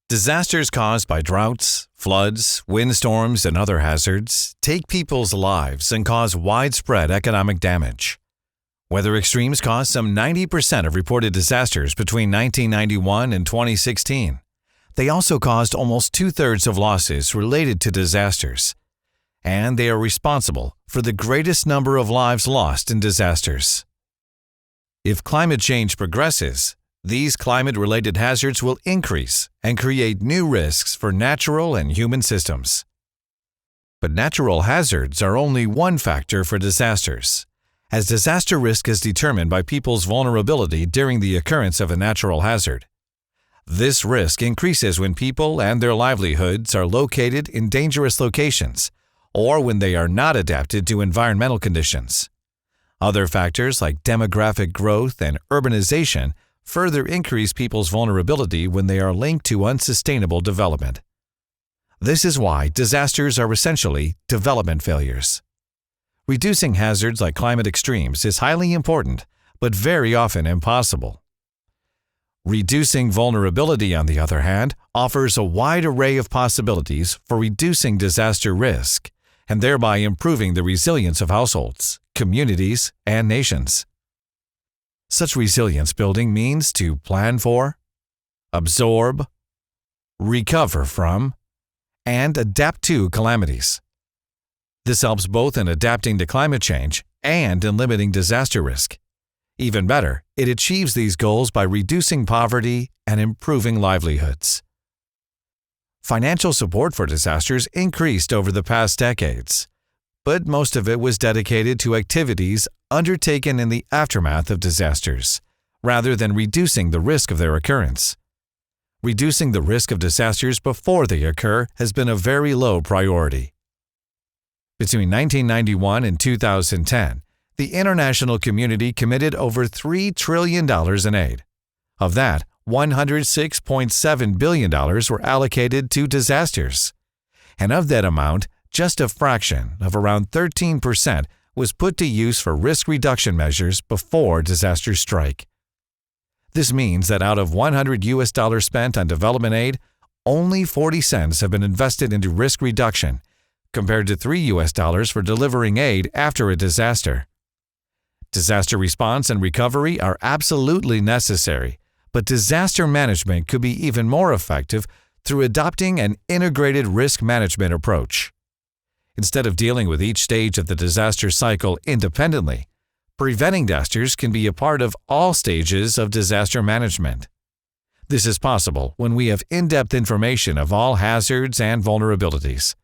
Disasters caused by droughts, floods, windstorms, and other hazards take people's lives and cause widespread economic damage. Weather extremes caused some 90% of reported disasters between 1991 and 2016. They also caused almost two-thirds of losses related to disasters. And they are responsible for the greatest number of lives lost in disasters. If climate change progresses, these climate-related hazards will increase and create new risks for natural and human systems. But natural hazards are only one factor for disasters, as disaster risk is determined by people's vulnerability during the occurrence of a natural hazard. This risk increases when people and their livelihoods are located in dangerous locations, or when they are not adapted to environmental conditions. Other factors like demographic growth and urbanization further increase people's vulnerability when they are linked to unsustainable development. This is why disasters are essentially development failures. Reducing hazards like climate extremes is highly important, but very often impossible. Reducing vulnerability, on the other hand, offers a wide array of possibilities for reducing disaster risk and thereby improving the resilience of households, communities, and nations. Such resilience building means to plan for, absorb, recover from, and adapt to calamities. This helps both in adapting to climate change and in limiting disaster risk. Even better, it achieves these goals by reducing poverty and improving livelihoods. Financial support for disasters increased over the past decades, but most of it was dedicated to activities undertaken in the aftermath of disasters, rather than reducing the risk of their occurrence. Reducing the risk of disasters before they occur has been a very low priority. Between 1991 and 2010, the international community committed over $3 trillion in aid. Of that, $106.7 billion were allocated to disasters. And of that amount, just a fraction of around 13% was put to use for risk reduction measures before disasters strike. This means that out of $100 spent on development aid, only 40 cents have been invested into risk reduction, compared to $3 for delivering aid after a disaster. Disaster response and recovery are absolutely necessary, but disaster management could be even more effective through adopting an integrated risk management approach. Instead of dealing with each stage of the disaster cycle independently, preventing disasters can be a part of all stages of disaster management. This is possible when we have in-depth information of all hazards and vulnerabilities.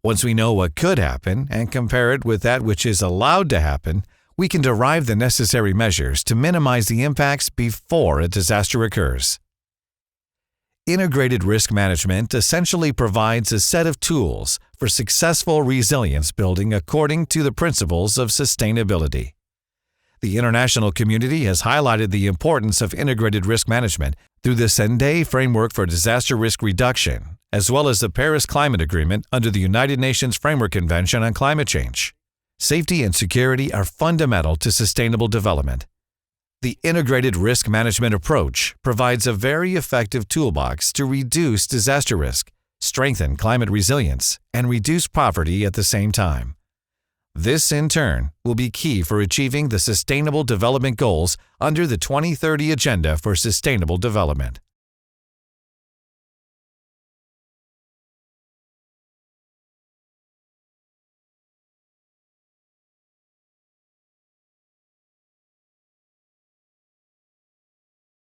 Once we know what could happen and compare it with that which is allowed to happen, we can derive the necessary measures to minimize the impacts before a disaster occurs. Integrated risk management essentially provides a set of tools for successful resilience building according to the principles of sustainability. The international community has highlighted the importance of integrated risk management through the Sendai Framework for Disaster Risk Reduction, as well as the Paris Climate Agreement under the United Nations Framework Convention on Climate Change. Safety and security are fundamental to sustainable development. The integrated risk management approach provides a very effective toolbox to reduce disaster risk, strengthen climate resilience, and reduce poverty at the same time. This, in turn, will be key for achieving the Sustainable Development Goals under the 2030 Agenda for Sustainable Development.